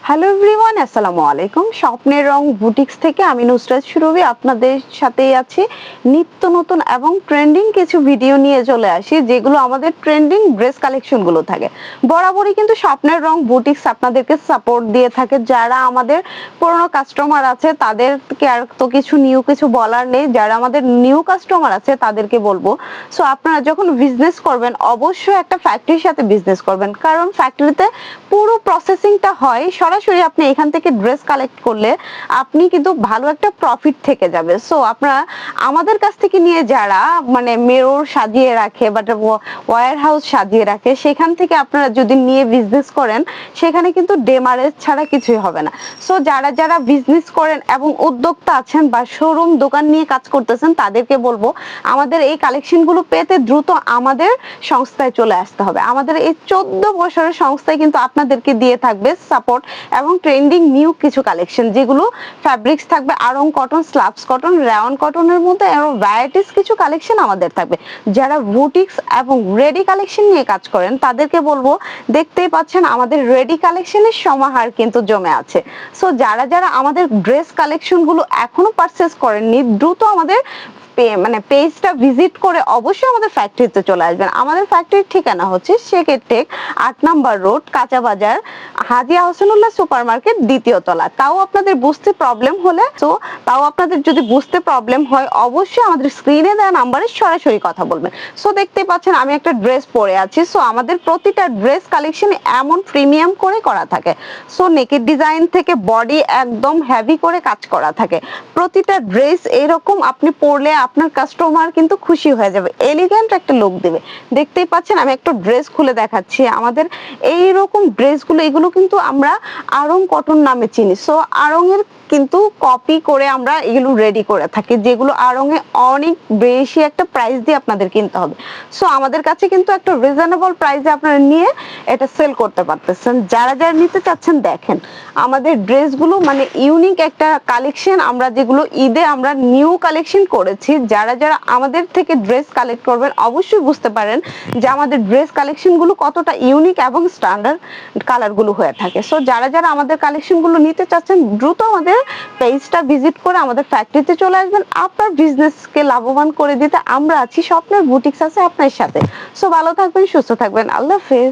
Hello everyone, আসসালামু আলাইকুম। স্বপ্নের রং বুটিক্স থেকে আমি নুসরাত সুরভি আপনাদের সাথেই আছি। নিত্য নতুন এবং ট্রেন্ডিং কিছু ভিডিও নিয়ে চলে আসি, যেগুলো আমাদের ট্রেন্ডিং ড্রেস কালেকশনগুলো থাকে। বরাবরই কিন্তু স্বপ্নের রং বুটিক্স আপনাদেরকে সাপোর্ট দিয়ে থাকে। যারা আমাদের পুরনো কাস্টমার আছে তাদেরকে আর তো কিছু বলার নেই। যারা আমাদের নিউ কাস্টমার আছে তাদেরকে বলবো, সো আপনারা যখন বিজনেস করবেন অবশ্যই একটা ফ্যাক্টরির সাথে বিজনেস করবেন, কারণ ফ্যাক্টরিতে পুরো প্রসেসিংটা হয়। সরাসরি আপনি এখান থেকে ড্রেস কালেক্ট করলে আপনি কিন্তু ভালো একটা প্রফিট থেকে যাবে। সো আপনারা আমাদের কাছ থেকে নিয়ে যারা মানে মিরর সাজিয়ে রাখে বাট ওয়্যার হাউস সাজিয়ে রাখে, সেখান থেকে আপনারা যদি নিয়ে বিজনেস করেন সেখানে কিন্তু ডেমারেজ ছাড়া কিছুই হবে না। সো যারা যারা বিজনেস করেন এবং উদ্যোক্তা আছেন বা শোরুম দোকান নিয়ে কাজ করতেছেন তাদেরকে বলবো, আমাদের এই কালেকশনগুলো পেতে দ্রুত আমাদের সংস্থায় চলে আসতে হবে। আমাদের এই 14 বছরের সংস্থায় কিন্তু আপনাদেরকে দিয়ে থাকবে সাপোর্ট এবং ট্রেন্ডিং নিউ কিছু কালেকশন, যেগুলো ফ্যাব্রিক্স থাকবে আড়ং কটন, স্লাবস কটন, রায়ন কটনের মধ্যে আরো ভ্যারাইটিস কিছু কালেকশন আমাদের থাকবে। যারা বুটিক্স এবং রেডি কালেকশন নিয়ে কাজ করেন তাদেরকে বলবো, দেখতেই পাচ্ছেন আমাদের রেডি কালেকশনের সমাহার কিন্তু জমে আছে। সো যারা যারা আমাদের ড্রেস কালেকশন গুলো এখনো পারচেজ করেননি, দ্রুত আমাদের পেজটা ভিজিট করে অবশ্যই আমাদের ফ্যাক্টরিতে চলে আসবেন। আমাদের ফ্যাক্টরির ঠিকানা হচ্ছে শেখের টেক 8 নাম্বার রোড, কাঁচা বাজার, হাজি আহসানুল্লাহ সুপার মার্কেট, দ্বিতীয় তলা। তাও আপনাদের বুঝতে প্রবলেম হয় অবশ্যই আমাদের স্ক্রিনে দেওয়া নাম্বারে সরাসরি কথা বলবেন। সো দেখতে পাচ্ছেন আমি একটা ড্রেস পরে আছি। সো আমাদের প্রতিটা ড্রেস কালেকশন এমন প্রিমিয়াম করে করা থাকে। সো নেকের ডিজাইন থেকে বডি একদম হেভি করে কাজ করা থাকে। প্রতিটা ড্রেস এরকম আপনি পরলে আপনার কাস্টমার কিন্তু খুশি হয়ে যাবে, এলিগেন্ট একটা লুক দিবে। দেখতেই পাচ্ছেন আমি একটা ড্রেস খুলে দেখাচ্ছি। আমাদের এইরকম ড্রেসগুলো এগুলো কিন্তু আমরা আড়ং কটন নামে চিনি। সো আড়ং এর কিন্তু কপি করে আমরা এগুলো রেডি করে থাকি, যেগুলো আড়ং এ অনেক বেশি একটা প্রাইস দিয়ে আপনাদের কিনতে হবে। সো আমাদের কাছে কিন্তু একটা রিজনেবল প্রাইসে আপনারা নিয়ে এটা সেল করতে পারতেছেন। যারা যারা নিতে চাচ্ছেন দেখেন আমাদের ড্রেসগুলো মানে ইউনিক একটা কালেকশন, আমরা যেগুলো ঈদে আমরা নিউ কালেকশন করেছি। যারা যারা আমাদের থেকে ড্রেস কালেক্ট করবেন অবশ্যই বুঝতে পারেন যে আমাদের ড্রেস কালেকশনগুলো কতটা ইউনিক এবং স্ট্যান্ডার্ড কালারগুলো হয়ে থাকে। সো যারা যারা আমাদের কালেকশনগুলো নিতে চাচ্ছেন দ্রুত আমাদের পেজটা ভিজিট করে আমাদের ফ্যাক্টরিতে চলে আসবেন। আপনার বিজনেসকে লাভবান করে দিতে আমরা আছি, স্বপ্নের বুটিক্স আছে আপনার সাথে। সো ভালো থাকবেন, সুস্থ থাকবেন, আল্লাহ হাফেজ।